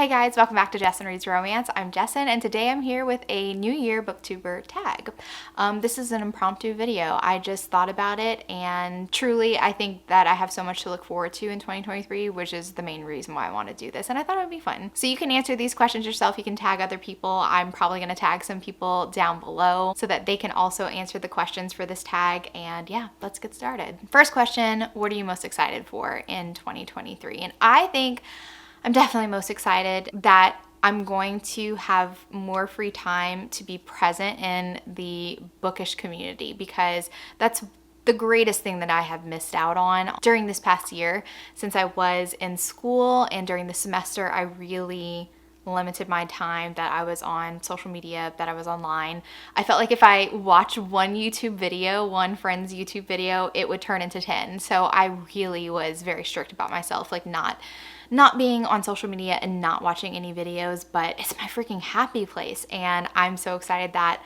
Hey guys, welcome back to Jessin Reads Romance. I'm Jessin, and today I'm here with a new Year Booktuber tag. This is an impromptu video. I just thought about it, and truly I think that I have so much to look forward to in 2023, which is the main reason why I want to do this, and I thought it would be fun. So you can answer these questions yourself, you can tag other people. I'm probably going to tag some people down below so that they can also answer the questions for this tag, and yeah, let's get started. First question, what are you most excited for in 2023? And I think I'm definitely most excited that I'm going to have more free time to be present in the bookish community, because that's the greatest thing that I have missed out on during this past year. Since I was in school and during the semester, I really limited my time that I was on social media, that I was online. I felt like if I watched one YouTube video, one friend's YouTube video, it would turn into 10. So I really was very strict about myself, like not being on social media and not watching any videos, but it's my freaking happy place, and I'm so excited that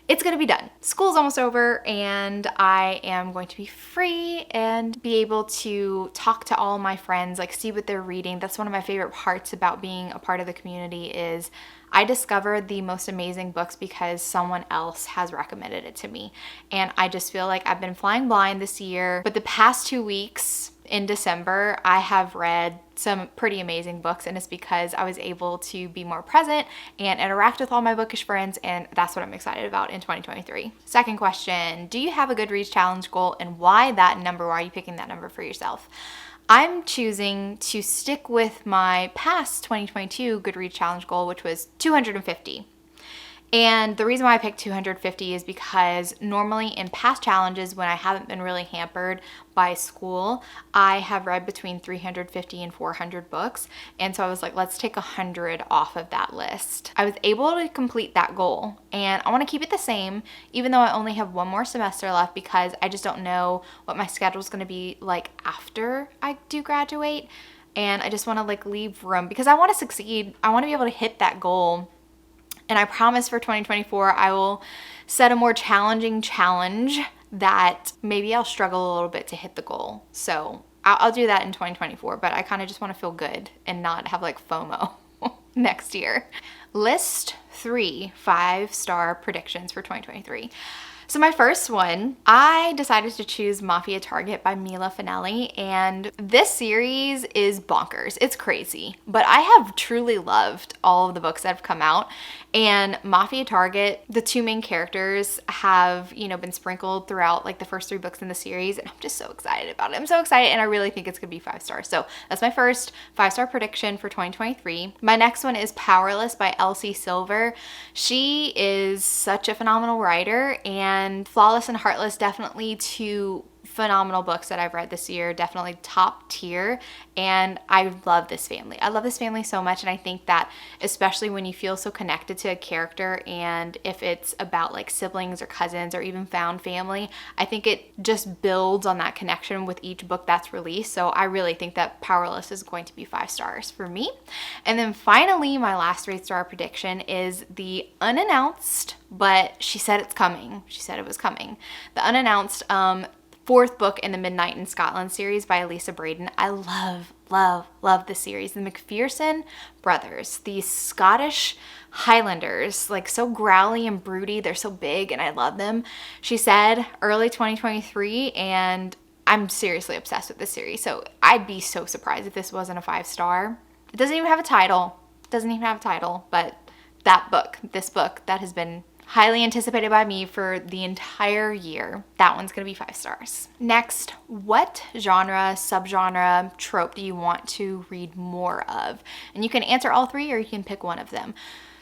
it's gonna be done. School's almost over and I am going to be free and be able to talk to all my friends, like see what they're reading. That's one of my favorite parts about being a part of the community, is I discovered the most amazing books because someone else has recommended it to me. And I just feel like I've been flying blind this year, but the past 2 weeks in December, I have read some pretty amazing books, and it's because I was able to be more present and interact with all my bookish friends, and that's what I'm excited about in 2023. Second question, do you have a Goodreads challenge goal, and why that number? Why are you picking that number for yourself? I'm choosing to stick with my past 2022 Goodreads challenge goal, which was 250. And the reason why I picked 250 is because normally in past challenges, when I haven't been really hampered by school, I have read between 350 and 400 books. And so I was like, let's take 100 off of that list. I was able to complete that goal, and I want to keep it the same, even though I only have one more semester left, because I just don't know what my schedule is going to be like after I do graduate. And I just want to like leave room, because I want to succeed. I want to be able to hit that goal. And I promise for 2024, I will set a more challenging challenge that maybe I'll struggle a little bit to hit the goal. So I'll do that in 2024, but I kind of just want to feel good and not have like FOMO next year. List 3 5-star predictions for 2023. So my first one, I decided to choose Mafia Target by Mila Finelli, and this series is bonkers. It's crazy, but I have truly loved all of the books that have come out, and Mafia Target, the two main characters have, been sprinkled throughout like the first 3 books in the series, and I'm just so excited about it. I'm so excited, and I really think it's gonna be 5 stars. So that's my first 5-star prediction for 2023. My next one is Powerless by Elsie Silver. She is such a phenomenal writer, and Flawless and Heartless, definitely 2 phenomenal books that I've read this year, definitely top tier, and I love this family. I love this family so much, and I think that especially when you feel so connected to a character, and if it's about like siblings or cousins or even found family, I think it just builds on that connection with each book that's released. So I really think that Powerless is going to be 5 stars for me. And then finally, my last 3-star prediction is the unannounced, but she said it's coming. She said it was coming. The unannounced 4th book in the Midnight in Scotland series by Elisa Braden. I love this series. The McPherson brothers, these Scottish Highlanders, like so growly and broody. They're so big and I love them. She said early 2023, and I'm seriously obsessed with this series. So I'd be so surprised if this wasn't a 5-star. It doesn't even have a title. But this book that has been highly anticipated by me for the entire year, that one's gonna be 5 stars. Next, what genre, subgenre, trope do you want to read more of? And you can answer all 3, or you can pick one of them.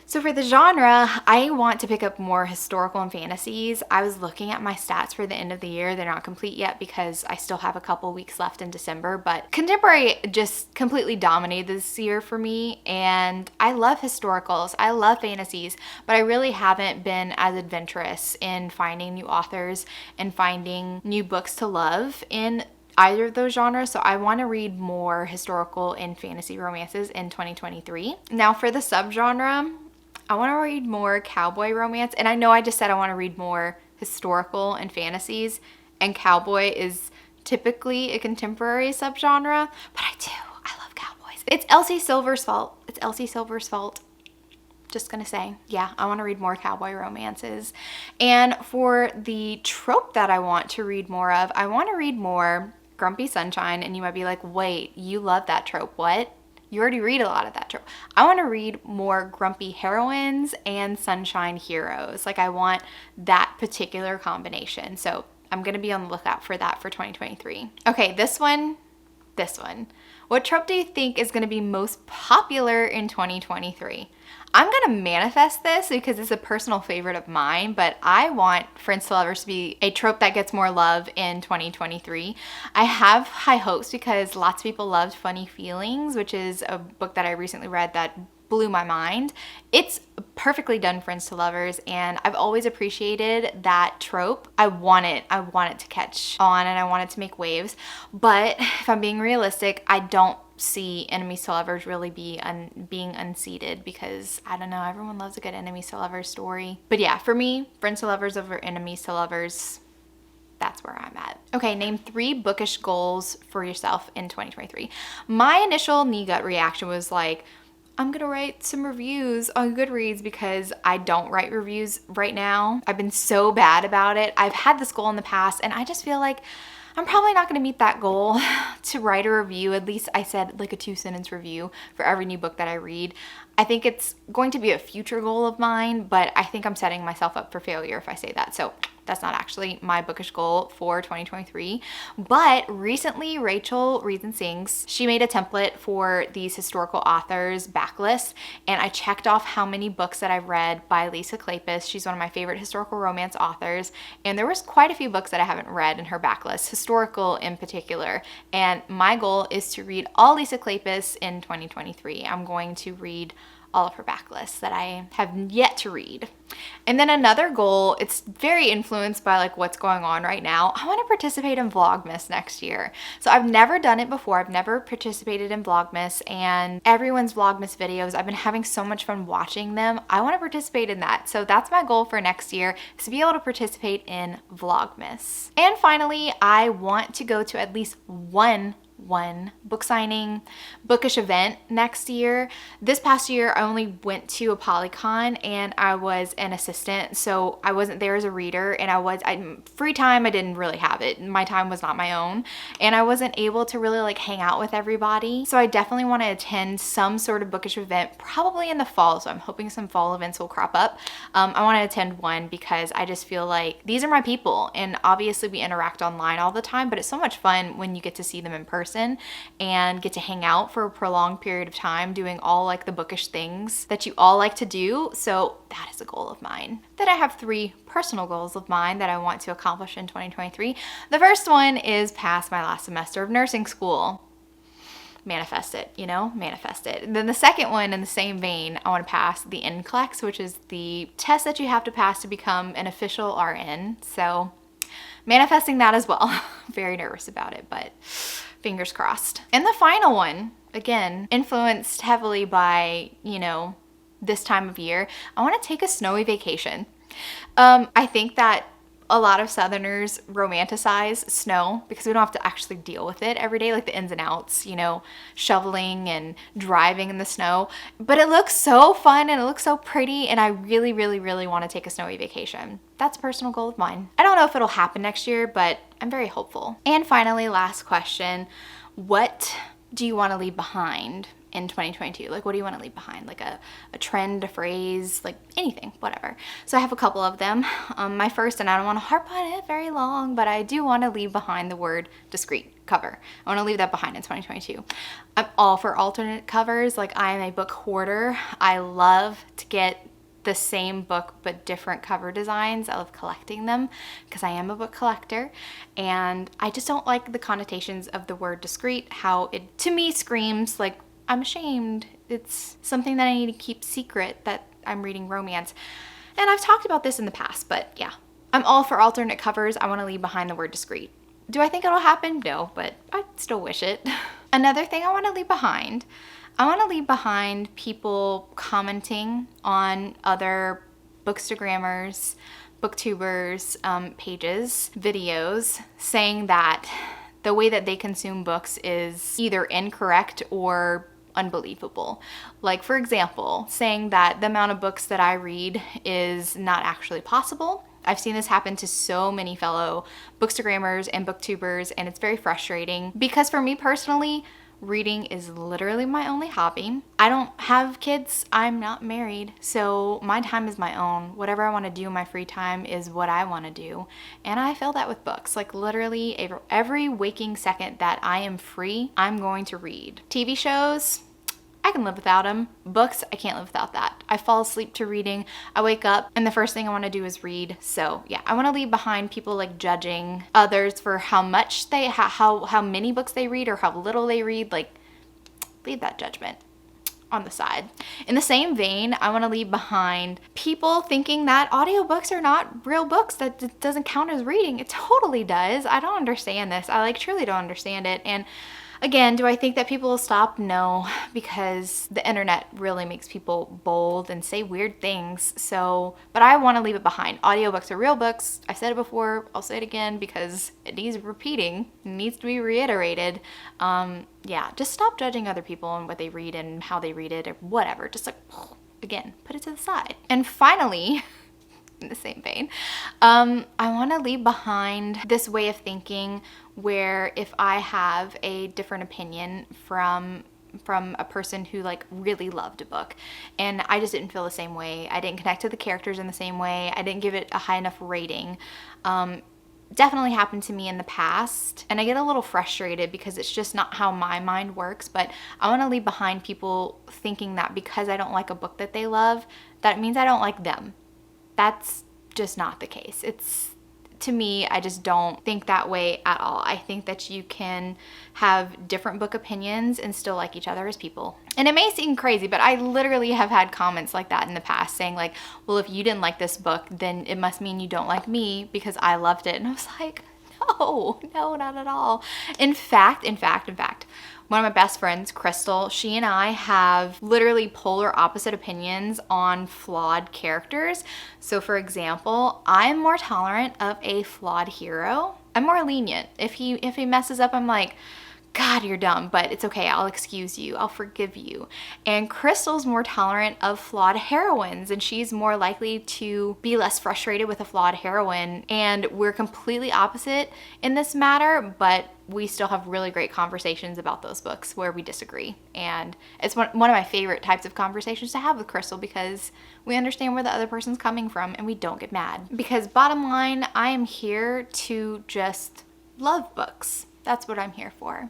So for the genre, I want to pick up more historical and fantasies. I was looking at my stats for the end of the year. They're not complete yet because I still have a couple weeks left in December, but contemporary just completely dominated this year for me, and I love historicals, I love fantasies, but I really haven't been as adventurous in finding new authors and finding new books to love in either of those genres. So I want to read more historical and fantasy romances in 2023. Now for the subgenre, I want to read more cowboy romance, and I know I just said I want to read more historical and fantasies, and cowboy is typically a contemporary subgenre, but I love cowboys. It's Elsie Silver's fault. It's Elsie Silver's fault. Just gonna say, yeah, I want to read more cowboy romances. And for the trope that I want to read more of, I want to read more Grumpy Sunshine. And you might be like, wait, you love that trope, what? You already read a lot of that trope. I want to read more grumpy heroines and sunshine heroes. Like, I want that particular combination. So I'm gonna be on the lookout for that for 2023. Okay, this one. What trope do you think is gonna be most popular in 2023? I'm gonna manifest this because it's a personal favorite of mine, but I want Friends to Lovers to be a trope that gets more love in 2023. I have high hopes because lots of people loved Funny Feelings, which is a book that I recently read that blew my mind. It's perfectly done Friends to Lovers, and I've always appreciated that trope. I want it to catch on, and I want it to make waves. But if I'm being realistic, I don't see enemies to lovers really being unseated, because I don't know, everyone loves a good enemies to lovers story. But yeah, for me, Friends to Lovers over enemies to lovers, that's where I'm at. Okay, name 3 bookish goals for yourself in 2023. My initial knee gut reaction was like, I'm gonna write some reviews on Goodreads because I don't write reviews right now. I've been so bad about it. I've had this goal in the past, and I just feel like I'm probably not gonna meet that goal to write a review. At least I said like a 2-sentence review for every new book that I read. I think it's going to be a future goal of mine, but I think I'm setting myself up for failure if I say that. So that's not actually my bookish goal for 2023. But recently, Rachel Reads and Sings, she made a template for these historical authors backlist, and I checked off how many books that I've read by Lisa Kleypas. She's one of my favorite historical romance authors, and there was quite a few books that I haven't read in her backlist, historical in particular. And my goal is to read all Lisa Kleypas in 2023. I'm going to read all of her backlists that I have yet to read. And then another goal, it's very influenced by like what's going on right now. I want to participate in Vlogmas next year. So I've never done it before. I've never participated in Vlogmas, and everyone's Vlogmas videos, I've been having so much fun watching them. I want to participate in that. So that's my goal for next year, is to be able to participate in Vlogmas. And finally, I want to go to at least one book signing, bookish event next year. This past year, I only went to a Polycon, and I was an assistant, so I wasn't there as a reader, and free time, I didn't really have it. My time was not my own, and I wasn't able to really like hang out with everybody. So I definitely want to attend some sort of bookish event, probably in the fall. So I'm hoping some fall events will crop up. I want to attend one because I just feel like these are my people, and obviously we interact online all the time, but it's so much fun when you get to see them in person and get to hang out for a prolonged period of time doing all like the bookish things that you all like to do. So that is a goal of mine. Then I have 3 personal goals of mine that I want to accomplish in 2023. The first one is pass my last semester of nursing school. Manifest it, manifest it. And then the second one, in the same vein, I want to pass the NCLEX, which is the test that you have to pass to become an official RN. So manifesting that as well. Very nervous about it, but fingers crossed. And the final one, again, influenced heavily by, this time of year, I want to take a snowy vacation. I think that a lot of Southerners romanticize snow because we don't have to actually deal with it every day, like the ins and outs, shoveling and driving in the snow. But it looks so fun and it looks so pretty, and I really, really, really want to take a snowy vacation. That's a personal goal of mine. I don't know if it'll happen next year, but I'm very hopeful. And finally, last question, what do you want to leave behind in 2022? Like, what do you want to leave behind? Like a trend, a phrase, like anything, whatever. So I have a couple of them. My first, and I don't want to harp on it very long, but I do want to leave behind the word discreet cover. I want to leave that behind in 2022. I'm all for alternate covers. Like, I am a book hoarder. I love to get the same book but different cover designs. I love collecting them because I am a book collector, and I just don't like the connotations of the word discreet, how it to me screams like I'm ashamed. It's something that I need to keep secret that I'm reading romance. And I've talked about this in the past, but yeah, I'm all for alternate covers. I want to leave behind the word discreet. Do I think it'll happen? No, but I still wish it. Another thing I want to leave behind, I want to leave behind people commenting on other bookstagrammers, booktubers, pages, videos, saying that the way that they consume books is either incorrect or unbelievable. Like, for example, saying that the amount of books that I read is not actually possible. I've seen this happen to so many fellow bookstagrammers and booktubers, and it's very frustrating because for me personally, reading is literally my only hobby. I don't have kids, I'm not married, so my time is my own. Whatever I want to do in my free time is what I want to do. And I feel that with books. Like literally every waking second that I am free, I'm going to read. TV shows, I can live without them. Books, I can't live without that. I fall asleep to reading. I wake up and the first thing I want to do is read. So yeah, I want to leave behind people like judging others for how much they, how many books they read or how little they read. Like, leave that judgment on the side. In the same vein, I want to leave behind people thinking that audiobooks are not real books, that it doesn't count as reading. It totally does. I don't understand this. I like truly don't understand it. And again, do I think that people will stop? No, because the internet really makes people bold and say weird things. So, but I want to leave it behind. Audiobooks are real books. I've said it before. I'll say it again because it needs repeating. It needs to be reiterated. Yeah, just stop judging other people and what they read and how they read it or whatever. Just like, again, put it to the side. And finally, in the same vein, I want to leave behind this way of thinking where if I have a different opinion from a person who like really loved a book and I just didn't feel the same way, I didn't connect to the characters in the same way, I didn't give it a high enough rating, definitely happened to me in the past, and I get a little frustrated because it's just not how my mind works. But I want to leave behind people thinking that because I don't like a book that they love, that means I don't like them. That's just not the case. It's, to me, I just don't think that way at all. I think that you can have different book opinions and still like each other as people. And it may seem crazy, but I literally have had comments like that in the past saying like, well, if you didn't like this book, then it must mean you don't like me because I loved it. And I was like, no, not at all. In fact, one of my best friends, Crystal, she and I have literally polar opposite opinions on flawed characters. So for example, I'm more tolerant of a flawed hero. I'm more lenient. If he messes up, I'm like, God, you're dumb, but it's okay. I'll excuse you. I'll forgive you. And Crystal's more tolerant of flawed heroines, and she's more likely to be less frustrated with a flawed heroine. And we're completely opposite in this matter, but we still have really great conversations about those books where we disagree. And it's one of my favorite types of conversations to have with Crystal because we understand where the other person's coming from and we don't get mad. Because bottom line, I am here to just love books. That's what I'm here for.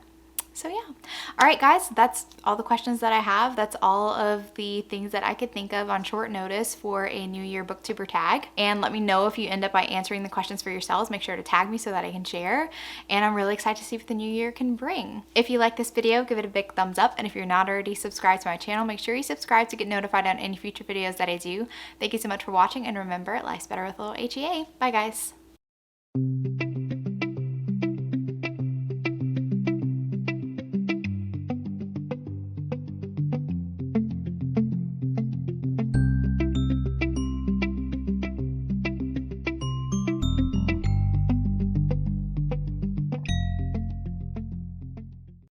So yeah. All right, guys, that's all the questions that I have. That's all of the things that I could think of on short notice for a New Year Booktuber tag. And let me know if you end up by answering the questions for yourselves. Make sure to tag me so that I can share. And I'm really excited to see what the new year can bring. If you like this video, give it a big thumbs up. And if you're not already subscribed to my channel, make sure you subscribe to get notified on any future videos that I do. Thank you so much for watching. And remember, life's better with a little HEA. Bye, guys.